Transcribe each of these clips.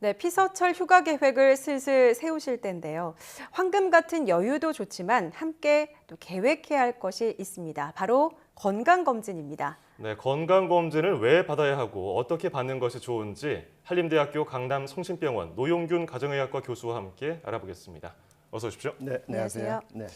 네, 피서철 휴가 계획을 슬슬 세우실 때인데요. 황금 같은 여유도 좋지만 함께 또 계획해야 할 것이 있습니다. 바로 건강검진입니다. 네, 건강검진을 왜 받아야 하고 어떻게 받는 것이 좋은지 한림대학교 강남 성심병원 노용균 가정의학과 교수와 함께 알아보겠습니다. 어서 오십시오. 네, 안녕하세요. 네.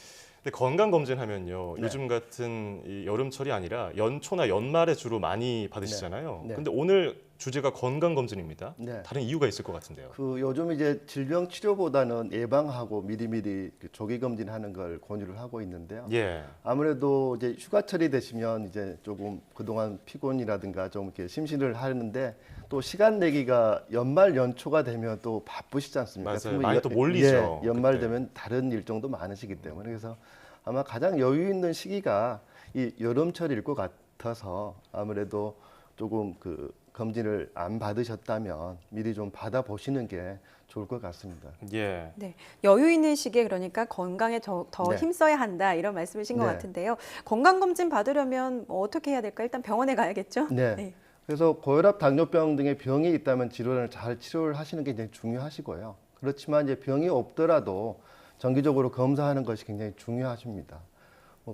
근데 건강검진 하면요. 네. 요즘 같은 이 여름철이 아니라 연초나 연말에 주로 많이 받으시잖아요. 네. 네. 근데 오늘 주제가 건강검진입니다. 네. 다른 이유가 있을 것 같은데요. 요즘 이제 질병 치료보다는 예방하고 미리미리 조기 검진하는 걸 권유를 하고 있는데요. 예. 아무래도 이제 휴가철이 되시면 이제 조금 그동안 피곤이라든가 좀 이렇게 심신을 하는데 또 시간 내기가 연말 연초가 되면 또 바쁘시지 않습니까? 맞아요. 특히 많이 또 몰리죠, 예, 연말 그때. 되면 다른 일정도 많으시기 때문에 그래서 아마 가장 여유 있는 시기가 이 여름철일 것 같아서 아무래도 조금 그 검진을 안 받으셨다면 미리 좀 받아보시는 게 좋을 것 같습니다. 예. 네, 여유 있는 시기에 그러니까 건강에 더 네. 힘써야 한다 이런 말씀이신 것 네. 같은데요. 건강검진 받으려면 어떻게 해야 될까? 일단 병원에 가야겠죠? 네. 그래서 고혈압, 당뇨병 등의 병이 있다면 질환을 잘 치료를 하시는 게 굉장히 중요하시고요. 그렇지만 이제 병이 없더라도 정기적으로 검사하는 것이 굉장히 중요하십니다.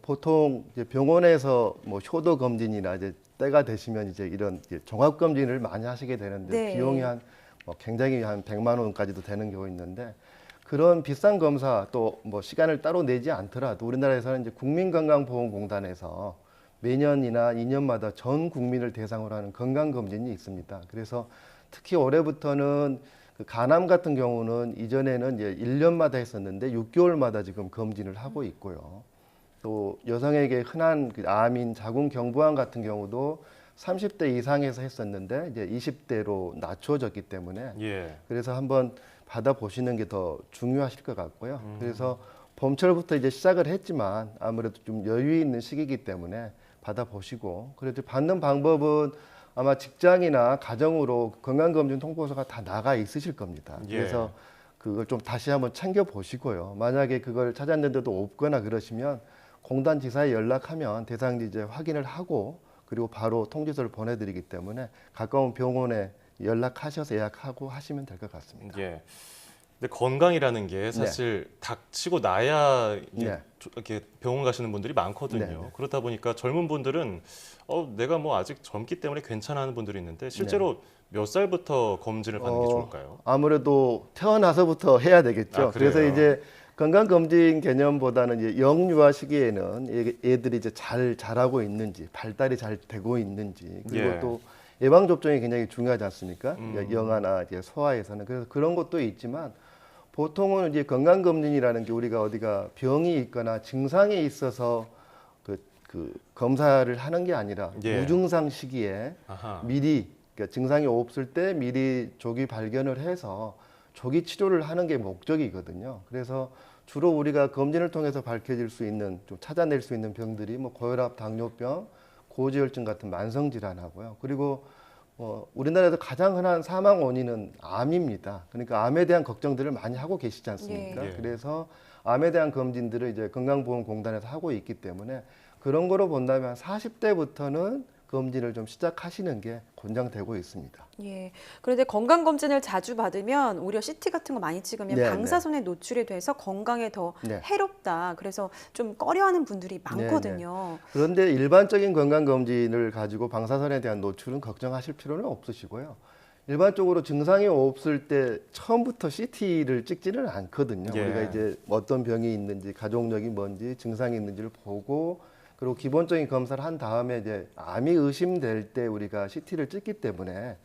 보통 이제 병원에서 효도 검진이나 이제 때가 되시면 이제 이런 이제 종합 검진을 많이 하시게 되는데 네. 비용이 굉장히 한 100만 원까지도 되는 경우 있는데 그런 비싼 검사 또 시간을 따로 내지 않더라도 우리나라에서는 이제 국민건강보험공단에서 매년이나 2년마다 전 국민을 대상으로 하는 건강검진이 있습니다. 그래서 특히 올해부터는 그 간암 같은 경우는 이전에는 이제 1년마다 했었는데 6개월마다 지금 검진을 하고 있고요. 또 여성에게 흔한 그 암인 자궁경부암 같은 경우도 30대 이상에서 했었는데 이제 20대로 낮춰졌기 때문에 예. 그래서 한번 받아보시는 게 더 중요하실 것 같고요. 그래서 봄철부터 이제 시작을 했지만 아무래도 좀 여유 있는 시기이기 때문에 받아보시고 그래도 받는 방법은 아마 직장이나 가정으로 건강검진 통보서가 다 나가 있으실 겁니다. 예. 그래서 그걸 좀 다시 한번 챙겨 보시고요. 만약에 그걸 찾았는데도 없거나 그러시면 공단 지사에 연락하면 대상지 이제 확인을 하고 그리고 바로 통지서를 보내드리기 때문에 가까운 병원에 연락하셔서 예약하고 하시면 될 것 같습니다. 예. 근데 건강이라는 게 사실 닥치고 나야 이게 네. 이렇게 병원 가시는 분들이 많거든요. 네, 네. 그렇다 보니까 젊은 분들은 내가 뭐 아직 젊기 때문에 괜찮아 하는 분들이 있는데 실제로 몇 살부터 검진을 받는 게 좋을까요? 아무래도 태어나서부터 해야 되겠죠. 아, 그래요? 그래서 이제 건강검진 개념보다는 이제 영유아 시기에는 애들이 이제 잘 자라고 있는지, 발달이 잘 되고 있는지, 그리고 예. 또 예방 접종이 굉장히 중요하지 않습니까? 영아나 이제 소아에서는 그래서 그런 것도 있지만 보통은 이제 건강검진이라는 게 우리가 어디가 병이 있거나 증상이 있어서 그 검사를 하는 게 아니라 예. 무증상 시기에 아하. 미리 그러니까 증상이 없을 때 미리 조기 발견을 해서 조기 치료를 하는 게 목적이거든요. 그래서 주로 우리가 검진을 통해서 밝혀질 수 있는 좀 찾아낼 수 있는 병들이 고혈압, 당뇨병, 고지혈증 같은 만성 질환하고요. 그리고 우리나라에서 가장 흔한 사망 원인은 암입니다. 그러니까 암에 대한 걱정들을 많이 하고 계시지 않습니까? 예. 그래서 암에 대한 검진들을 이제 건강보험공단에서 하고 있기 때문에 그런 거로 본다면 40대부터는 검진을 좀 시작하시는 게 권장되고 있습니다. 예. 그런데 건강검진을 자주 받으면 오히려 CT 같은 거 많이 찍으면 네, 방사선에 노출이 돼서 건강에 더 네. 해롭다. 그래서 좀 꺼려하는 분들이 많거든요. 그런데 일반적인 건강검진을 가지고 방사선에 대한 노출은 걱정하실 필요는 없으시고요. 일반적으로 증상이 없을 때 처음부터 CT를 찍지는 않거든요. 예. 우리가 이제 어떤 병이 있는지, 가족력이 뭔지, 증상이 있는지를 보고 그리고 기본적인 검사를 한 다음에 이제 암이 의심될 때 우리가 CT를 찍기 때문에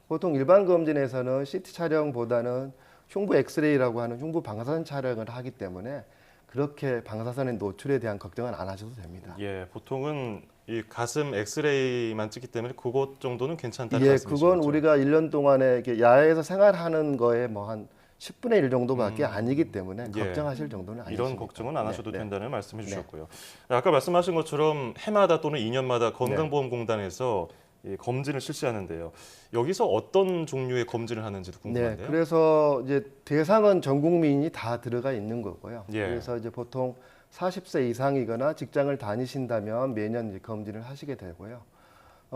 보통 일반 검진에서는 CT 촬영보다는 흉부 엑스레이라고 하는 흉부 방사선 촬영을 하기 때문에 그렇게 방사선의 노출에 대한 걱정은 안 하셔도 됩니다. 예, 보통은 이 가슴 엑스레이만 찍기 때문에 그것 정도는 괜찮다는 예, 말씀이시죠? 그건 우리가 1년 동안에 이렇게 야외에서 생활하는 거에 한 10분의 1 정도밖에 아니기 때문에 예. 걱정하실 정도는 아니십니다. 이런 걱정은 안 하셔도 네, 네. 된다는 말씀해 주셨고요. 아까 말씀하신 것처럼 해마다 또는 2년마다 건강보험공단에서 이 검진을 실시하는데요. 여기서 어떤 종류의 검진을 하는지도 네, 궁금한데요. 그래서 이제 대상은 전 국민이 다 들어가 있는 거고요. 예. 그래서 이제 보통 40세 이상이거나 직장을 다니신다면 매년 이제 검진을 하시게 되고요.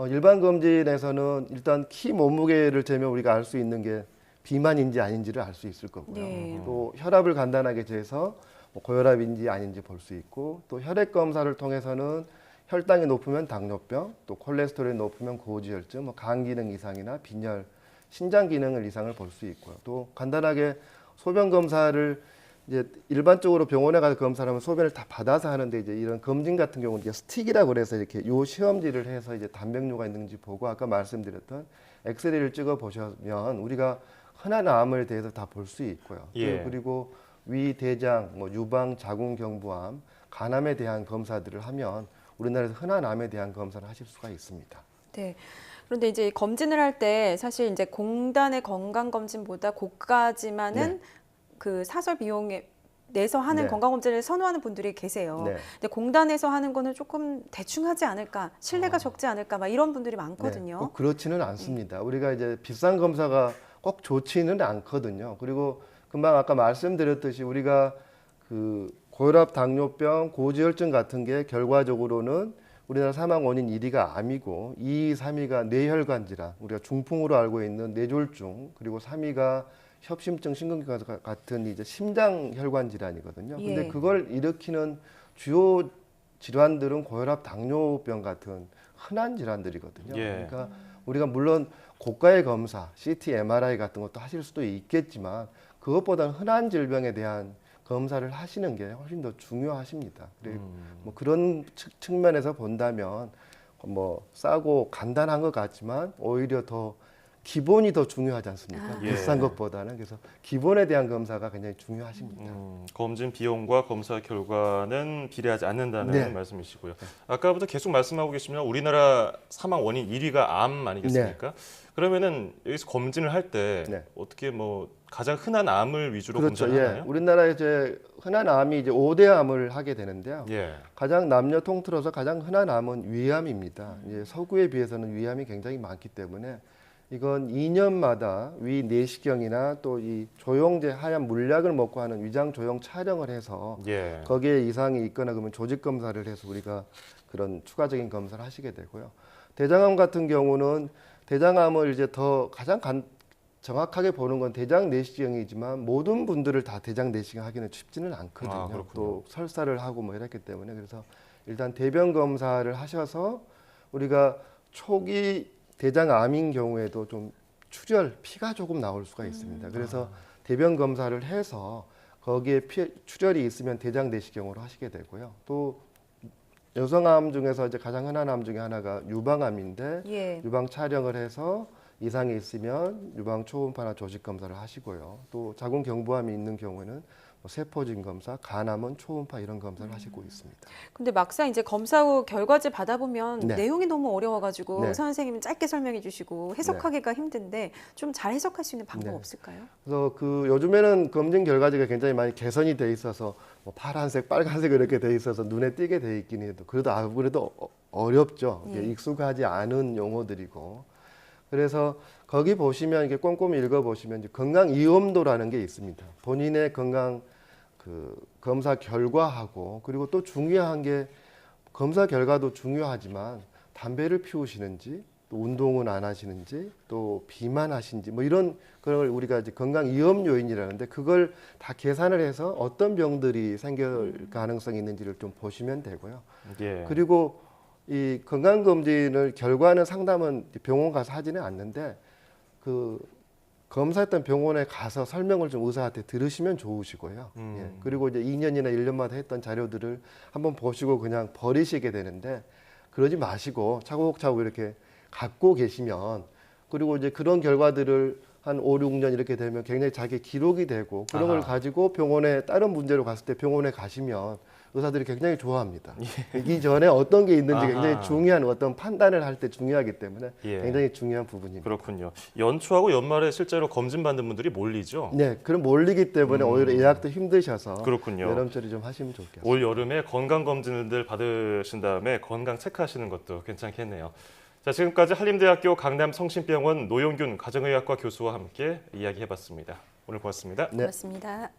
일반 검진에서는 일단 키 몸무게를 재면 우리가 알 수 있는 게 비만인지 아닌지를 알 수 있을 거고요. 네. 또 혈압을 간단하게 재서 뭐 고혈압인지 아닌지 볼 수 있고 또 혈액 검사를 통해서는 혈당이 높으면 당뇨병, 또 콜레스테롤이 높으면 고지혈증, 뭐 간 기능 이상이나 빈혈, 신장 기능을 이상을 볼 수 있고요. 또 간단하게 소변 검사를 이제 일반적으로 병원에 가서 검사를 하면 소변을 다 받아서 하는데 이제 이런 검진 같은 경우는 이제 스틱이라고 그래서 이렇게 요 시험지를 해서 이제 단백뇨가 있는지 보고 아까 말씀드렸던 엑스레이를 찍어 보시면 우리가 흔한 암에 대해서 다 볼 수 있고요. 예. 그리고 위, 대장, 뭐 유방, 자궁, 경부암, 간암에 대한 검사들을 하면 우리나라에서 흔한 암에 대한 검사를 하실 수가 있습니다. 네. 그런데 이제 검진을 할 때 사실 이제 공단의 건강검진보다 고가지만은 네. 그 사설 비용에 내서 하는 네. 건강검진을 선호하는 분들이 계세요. 네. 근데 공단에서 하는 거는 조금 대충 하지 않을까, 신뢰가 적지 않을까, 막 이런 분들이 많거든요. 꼭 그렇지는 않습니다. 우리가 이제 비싼 검사가 꼭 좋지는 않거든요. 그리고 금방 아까 말씀드렸듯이 우리가 그 고혈압, 당뇨병, 고지혈증 같은 게 결과적으로는 우리나라 사망 원인 1위가 암이고 2위, 3위가 뇌혈관 질환, 우리가 중풍으로 알고 있는 뇌졸중, 그리고 3위가 협심증, 심근경화 같은 이제 심장 혈관 질환이거든요. 근데 예. 그걸 일으키는 주요 질환들은 고혈압, 당뇨병 같은 흔한 질환들이거든요. 예. 그러니까 우리가 물론 고가의 검사, CT, MRI 같은 것도 하실 수도 있겠지만 그것보다는 흔한 질병에 대한 검사를 하시는 게 훨씬 더 중요하십니다. 그리고 뭐 그런 측면에서 본다면 뭐 싸고 간단한 것 같지만 오히려 더 기본이 더 중요하지 않습니까? 예. 비싼 것보다는. 그래서 기본에 대한 검사가 굉장히 중요하십니다. 검진 비용과 검사 결과는 비례하지 않는다는 네. 말씀이시고요. 아까부터 계속 말씀하고 계시면 우리나라 사망 원인 1위가 암 아니겠습니까? 그러면은 여기서 검진을 할 때 네. 어떻게 뭐 가장 흔한 암을 위주로 그렇죠. 검진을 예. 하나요? 우리나라에 이제 흔한 암이 이제 5대 암을 하게 되는데요. 예. 가장 남녀 통틀어서 가장 흔한 암은 위암입니다. 이제 서구에 비해서는 위암이 굉장히 많기 때문에 이건 2년마다 위 내시경이나 또 이 조영제 하얀 물약을 먹고 하는 위장 조영 촬영을 해서 예. 거기에 이상이 있거나 그러면 조직 검사를 해서 우리가 그런 추가적인 검사를 하시게 되고요. 대장암 같은 경우는 대장암을 이제 더 가장 정확하게 보는 건 대장 내시경이지만 모든 분들을 다 대장 내시경 하기는 쉽지는 않거든요. 아, 그렇군요. 또 설사를 하고 뭐 이랬기 때문에 그래서 일단 대변 검사를 하셔서 우리가 초기 대장암인 경우에도 좀 출혈, 피가 조금 나올 수가 있습니다. 그래서 대변 검사를 해서 거기에 출혈이 있으면 대장 내시경으로 하시게 되고요. 또 여성암 중에서 이제 가장 흔한 암 중에 하나가 유방암인데 예. 유방 촬영을 해서 이상이 있으면 유방 초음파나 조직 검사를 하시고요. 또 자궁 경부암이 있는 경우에는 뭐 세포진 검사, 간암은 초음파 이런 검사를 하시고 있습니다. 근데 막상 이제 검사 후 결과지 받아보면 네. 내용이 너무 어려워가지고 네. 의사 선생님은 짧게 설명해 주시고 해석하기가 힘든데 좀 잘 해석할 수 있는 방법 네. 없을까요? 그래서 그 요즘에는 검진 결과지가 굉장히 많이 개선이 돼 있어서 뭐 파란색, 빨간색 이렇게 돼 있어서 눈에 띄게 돼 있긴 해도 그래도 아무래도 어렵죠. 이게 예. 익숙하지 않은 용어들이고 그래서 거기 보시면 이게 꼼꼼히 읽어 보시면 이제 건강 이음도라는 게 있습니다. 본인의 건강 그 검사 결과하고 그리고 또 중요한 게 검사 결과도 중요하지만 담배를 피우시는지 또 운동은 안 하시는지 또 비만하신지 뭐 이런 걸 우리가 이제 건강 위험 요인이라는데 그걸 다 계산을 해서 어떤 병들이 생길 가능성이 있는지를 좀 보시면 되고요. 예. 그리고 이 건강검진을 결과는 상담은 병원 가서 하지는 않는데 그 검사했던 병원에 가서 설명을 좀 의사한테 들으시면 좋으시고요. 예. 그리고 이제 2년이나 1년마다 했던 자료들을 한번 보시고 그냥 버리시게 되는데 그러지 마시고 차곡차곡 이렇게 갖고 계시면 그리고 이제 그런 결과들을 한 5, 6년 이렇게 되면 굉장히 자기 기록이 되고 그런 걸 아하. 가지고 병원에 다른 문제로 갔을 때 병원에 가시면 의사들이 굉장히 좋아합니다. 예. 이전에 어떤 게 있는지 아하. 굉장히 중요한 어떤 판단을 할 때 중요하기 때문에 예. 굉장히 중요한 부분입니다. 그렇군요. 연초하고 연말에 실제로 검진 받는 분들이 몰리죠. 네, 그럼 몰리기 때문에 오히려 예약도 힘드셔서 그렇군요. 여름철에 좀 하시면 좋겠습니다. 올 여름에 건강 검진들 받으신 다음에 건강 체크하시는 것도 괜찮겠네요. 자, 지금까지 한림대학교 강남성심병원 노용균 가정의학과 교수와 함께 이야기해봤습니다. 오늘 고맙습니다. 네. 고맙습니다.